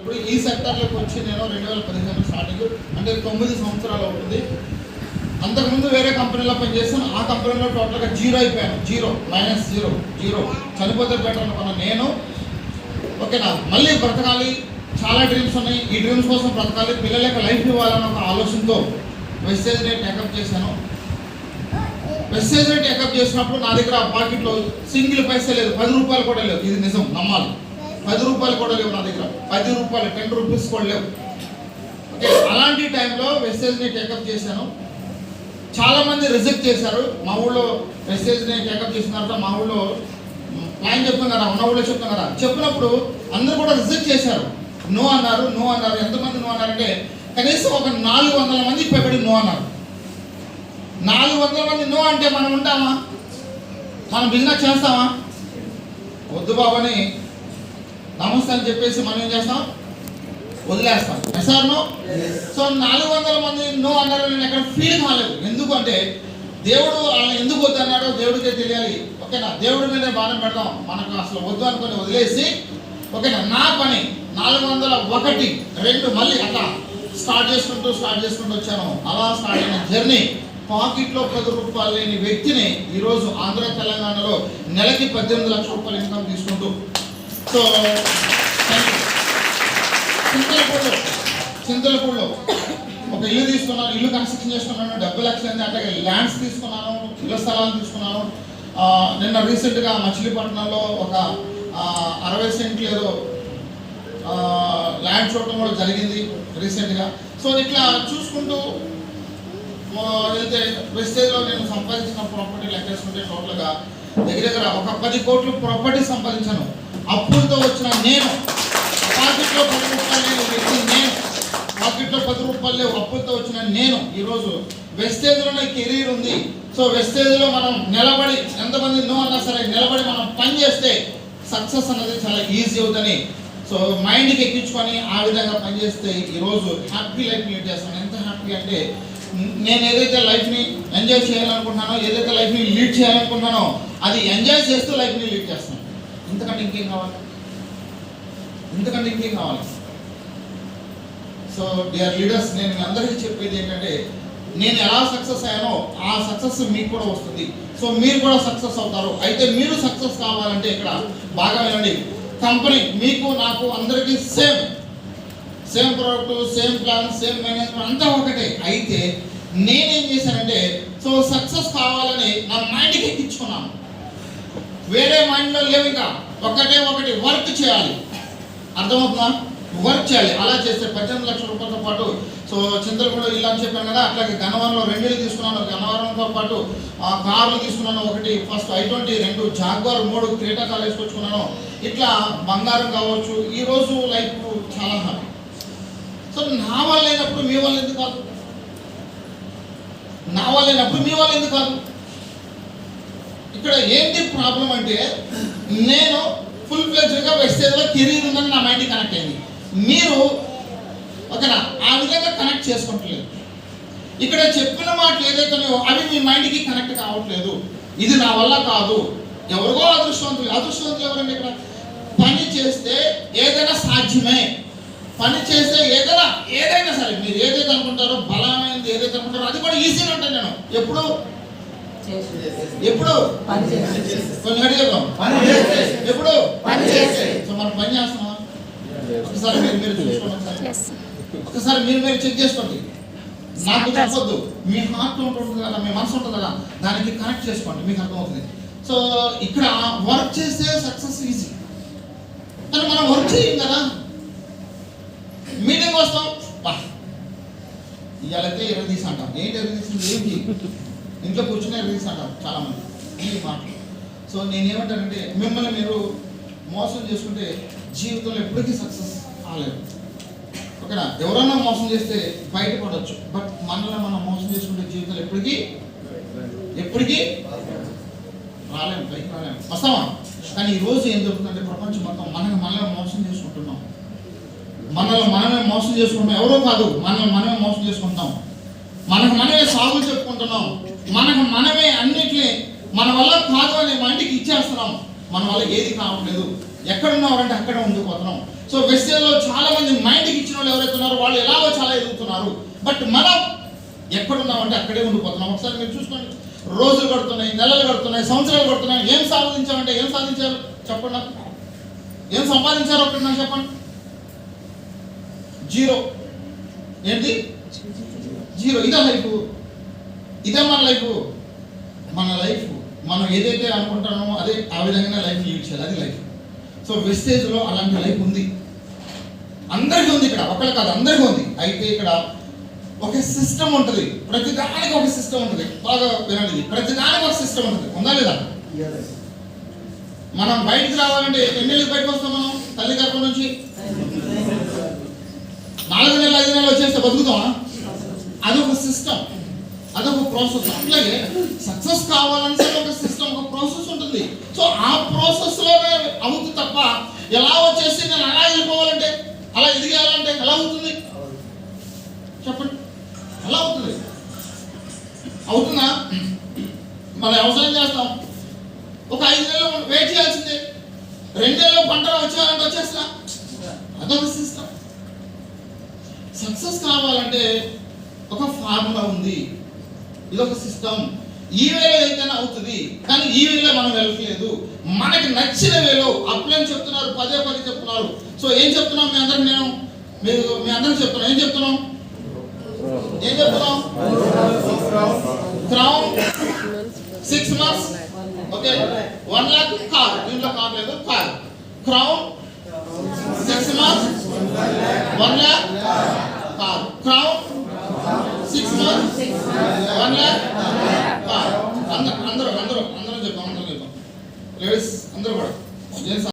ఇప్పుడు ఈ సెక్టర్లోకి వచ్చి నేను 2015 స్టార్టింగ్, అంటే 9 సంవత్సరాలు అవుతుంది. అంతకుముందు వేరే కంపెనీలో పనిచేస్తాను. ఆ కంపెనీలో టోటల్గా జీరో అయిపోయాను. జీరో చనిపోతే బెటర్ అనుకున్నాను నేను. ఓకేనా, మళ్ళీ బ్రతకాలి, చాలా డ్రీమ్స్ ఉన్నాయి, ఈ డ్రీమ్స్ కోసం బ్రతకాలి, పిల్లలకి లైఫ్ ఇవ్వాలన్న ఒక ఆలోచనతో వెస్టేజ్ని టేకప్ చేశాను. వెస్టేజ్ని టేకప్ చేసినప్పుడు నా దగ్గర పాకెట్లో సింగిల్ పైసా లేదు, 10 రూపాయలు కూడా లేవు. ఇది నిజం, నమ్మాలి. 10 రూపాయలు కూడా లేవు నా దగ్గర, 10 రూపాయలు 10 రూపీస్ కూడా లేవు. ఓకే, అలాంటి టైంలో వెస్టేజ్ని టేకప్ చేశాను. చాలామంది రిజెక్ట్ చేశారు. మా ఊళ్ళో వెస్టేజ్ని టేకప్ చేసిన తర్వాత మా ఊళ్ళో ప్లాన్ చెప్తున్నారా, ఉన్న ఊళ్ళో చెప్తున్నారా, చెప్పినప్పుడు అందరూ కూడా రిజెక్ట్ చేశారు. నో అన్నారు. ఎంతమంది నో అన్నారంటే కనీసం ఒక 400 మంది ఇప్పటి నో అన్నారు. 400 మంది నో అంటే మనం ఉంటామా? మనం బిజినెస్ చేస్తామా? వద్దు బాబని నమస్తే అని చెప్పేసి మనం ఏం చేస్తాం? వదిలేస్తాం. Sir no. సో 400 మంది నో అన్నారు. నేను ఎక్కడ ఫీల్ కాలేదు. ఎందుకంటే దేవుడు వాళ్ళని ఎందుకు వద్దు అన్నాడో దేవుడికే తెలియాలి. ఓకేనా, దేవుడి మీదే భారం పెడతాం. మనకు అసలు వద్దు అనుకుని వదిలేసి, ఓకేనా, నా పని 401, 2 మళ్ళీ అట్లా స్టార్ట్ చేసుకుంటూ వచ్చాను. అలా స్టార్ట్ అయిన జర్నీ పాకెట్లో 10 రూపాయలు లేని వ్యక్తిని ఈరోజు ఆంధ్ర తెలంగాణలో నెలకి 18 లక్షల రూపాయలు ఇన్కమ్ తీసుకుంటూ. సో చింతలపూడిలో ఒక ఇల్లు తీసుకున్నాను, ఇల్లు కన్స్ట్రక్షన్ చేసుకున్నాను, 70 లక్షలు. అట్లాగే ల్యాండ్స్ తీసుకున్నాను, ఇళ్ల స్థలాలు తీసుకున్నాను. నిన్న రీసెంట్గా మచిలీపట్నంలో ఒక 60 సెంట్లు ఏదో ల్యాండ్ చూడటం కూడా జరిగింది రీసెంట్గా. సో ఇట్లా చూసుకుంటూ వెళ్తే వెస్టేజ్లో నేను సంపాదించిన ప్రాపర్టీ లెక్కేసుకుంటే టోటల్గా దగ్గర ఒక 10 కోట్లు ప్రాపర్టీ సంపాదించాను. అప్పులతో వచ్చిన నేను, పాకెట్లో 10 రూపాయలు లేని వ్యక్తి నేను, పాకెట్లో 10 రూపాయలు లేవు, అప్పులతో వచ్చిన నేను ఈరోజు వెస్టేజ్లోనే కెరీర్ ఉంది. సో వెస్టేజ్లో మనం నిలబడి, ఎంతమంది నో అన్నా సరే నిలబడి మనం పని చేస్తే సక్సెస్ అన్నది చాలా ఈజీ అవుతుంది. సో మైండ్కి ఎక్కించుకొని ఆ విధంగా పనిచేస్తే ఈరోజు హ్యాపీ లైఫ్ లీడ్ చేస్తాను. ఎంత హ్యాపీ అంటే నేను ఏదైతే లైఫ్ని ఎంజాయ్ చేయాలనుకుంటున్నానో, ఏదైతే లైఫ్ని లీడ్ చేయాలనుకుంటున్నానో అది ఎంజాయ్ చేస్తూ లైఫ్ని లీడ్ చేస్తాను. ఇంతకంటే ఇంకేం కావాలి? సో డియర్ లీడర్స్, నేను మీ అందరికీ చెప్పేది ఏంటంటే నేను ఎలా సక్సెస్ అయ్యానో ఆ సక్సెస్ మీకు కూడా వస్తుంది. సో మీరు కూడా సక్సెస్ అవుతారు. అయితే మీరు సక్సెస్ కావాలంటే ఇక్కడ బాగా వినండి. కంపెనీ మీకు నాకు అందరికీ same product, same plan, same management అంతా ఒకటే. అయితే నేనేం చేశానంటే సో సక్సెస్ కావాలని నా మైండ్కి ఎక్కించుకున్నాను. వేరే మైండ్లో లేవు. ఇంకా ఒకటి వర్క్ చేయాలి. అర్థమవుతుందా? వర్క్ చేయాలి. అలా చేస్తే 18 లక్షల రూపాయలతో పాటు సో చింతలపూడిలో ఇల్లు అని చెప్పాను కదా, అట్లాగే గన్నవరంలో 2 ఇల్లు తీసుకున్నాను. గన్నవరంతో పాటు కార్లు తీసుకున్నాను. ఒకటి first i20, 2 Jaguar, 3 Creta college వచ్చుకున్నాను. ఇట్లా బంగారం కావచ్చు. ఈరోజు లైఫ్ చాలా హ్యాపీ. సో నా వల్ల అయినప్పుడు మీ వాళ్ళు ఎందుకు కాదు? ఇక్కడ ఏంటి ప్రాబ్లం అంటే నేను ఫుల్ ఫ్లెడ్జ్గా వెస్టేజ్లో కెరీర్ ఉందని నా మైండ్కి కనెక్ట్ అయింది. మీరు ఓకేనా ఆ విధంగా కనెక్ట్ చేసుకుంటలేదు. ఇక్కడ చెప్పిన మాటలు ఏదైతున్నాయో అవి మీ మైండ్కి కనెక్ట్ కావట్లేదు. ఇది నా వల్ల కాదు. ఎవరికో అదృష్టవంతులు ఎవరండి? ఇక్కడ పని చేస్తే ఏదైనా సాధ్యమే. పని చేస్తే ఏదైనా సరే మీరు ఏదైతే అనుకుంటారో, బలమైనది ఏదైతే అనుకుంటారో అది కూడా ఈజీగా ఉంటాను. నేను ఎప్పుడు కొంచెం అడిగాం ఎప్పుడు సో మనం పని చేస్తున్నామా? ఒకసారి మీరు చూసుకోండి. ఒకసారి మీరు చెక్ చేసుకోండి. నాకు చెప్పొద్దు. మీ హార్ట్ ఉంటుంది కదా, మీ మనసు ఉంటుంది కదా, దానికి కనెక్ట్ చేసుకోండి, మీకు అర్థమవుతుంది. సో ఇక్కడ వర్క్ చేస్తే సక్సెస్ ఈజీ, కానీ మనం వర్క్ చేయం కదా. మీటింగ్ వస్తాం, ఇవాళైతే 20 తీసి అంటాం. ఏంటి 20 తీసింది? ఏంటి ఇంట్లో కూర్చుని 20 తీసి అంటాం చాలామంది ఈ మాటలు. సో నేనేమంటానంటే మిమ్మల్ని మీరు మోసం చేసుకుంటే జీవితంలో ఎప్పటికీ సక్సెస్ కాలేదు. ఓకేనా, ఎవరైనా మోసం చేస్తే బయటపడవచ్చు, బట్ మనల్ని మనం మోసం చేసుకుంటే జీవితంలో ఎప్పటికీ రాలేము, పైకి రాలేము, వస్తామా? కానీ ఈరోజు ఏం జరుగుతుందంటే ప్రపంచం మొత్తం మనల్ని మోసం చేసుకుంటున్నాం. మనమే మోసం చేసుకుంటాం. ఎవరో కాదు, మనమే మోసం చేసుకుంటాం. మనమే సాగులు చెప్పుకుంటున్నాం. మనమే అన్నిటినీ మన వల్ల కాదు అనే మైండ్కి ఇచ్చేస్తున్నాం. మన వల్ల ఏది కావట్లేదు. ఎక్కడున్నారంటే అక్కడ ఉండిపోతున్నాం. సో వెస్టేజ్లో చాలా మంది మైండ్కి ఇచ్చిన వాళ్ళు ఎవరైతే ఉన్నారో వాళ్ళు ఎలాగో చాలా ఎదుగుతున్నారు. బట్ మనం ఎక్కడున్నామంటే అక్కడే ఉండిపోతున్నాం. ఒకసారి మీరు చూసుకోండి, రోజులు గడుతున్నాయి, నెలలు గడుతున్నాయి, సంవత్సరాలు గడుతున్నాయి. ఏం సాధించామంటే ఏం సాధించారు చెప్పండి నాకు? ఏం సంపాదించారు ఒకటి నాకు చెప్పండి? జీరో. ఏంటి? జీరో. ఇదే లైఫ్, ఇదే మన లైఫ్. మన లైఫ్ మనం ఏదైతే అనుకుంటామో అదే ఆ విధంగానే లైఫ్ లీడ్ చేయాలి, అది లైఫ్. సో వెస్టేజ్లో అలాంటి లైఫ్ ఉంది, అందరికీ ఉంది. ఇక్కడ ఒకళ్ళు కాదు, అందరికీ ఉంది. అయితే ఇక్కడ ఒక సిస్టమ్ ఉంటుంది, ప్రతి దానికి ఒక సిస్టమ్ ఉంటుంది. బాగా వినండి, ప్రతి దానికి ఒక సిస్టమ్ ఉంటుంది. ఉందా లేదా? మనం బయటికి రావాలంటే ఎన్నేళ్ళకి బయటకు వస్తాం మనం? తల్లి గర్భం నుంచి 4 నెలలు 5 నెలలు వచ్చేస్తే బతుకుతామా? అదొక సిస్టమ్, అదొక ప్రాసెస్. అట్లాగే సక్సెస్ కావాలంటే ఒక సిస్టమ్, ఒక ప్రాసెస్ ఉంటుంది. సో ఆ ప్రాసెస్లోనే అవుతుంది తప్ప ఎలా వచ్చేసి నేను అలా వెళ్ళిపోవాలంటే, అలా ఎదిగేయాలంటే ఎలా అవుతుంది చెప్పండి? ఎలా అవుతుంది? అవుతుందా? మనం వ్యవసాయం చేస్తాం, ఒక 5 నెలలు వెయిట్ చేయాల్సిందే. 2 నెలలు పంట వచ్చేయాలంటే వచ్చేస్తా. అదొక సిస్టమ్. సక్సెస్ కావాలంటే ఒక ఫార్ములా ఉంది, ఇదొక సిస్టమ్. ఈ వేలో అయితేనే అవుతుంది, కానీ ఈ వేలో మనం వెళ్ళట్లేదు. మనకి నచ్చిన వేలో అప్లైన్ చెప్తున్నారు, పదే చెప్తున్నారు. సో ఏం చెప్తున్నాం మీ అందరికి? మీ అందరికి చెప్తున్నాం. ఏం చెప్తున్నాం? Crown 6 months, okay, 1 lakh car. దీంట్లో కార్ లేదు, car. Crown 6 months, 1 lakh car. Crown 6 months, 1 lakh car. అందరూ చెప్పాం. లేడీస్ అందరూ కూడా.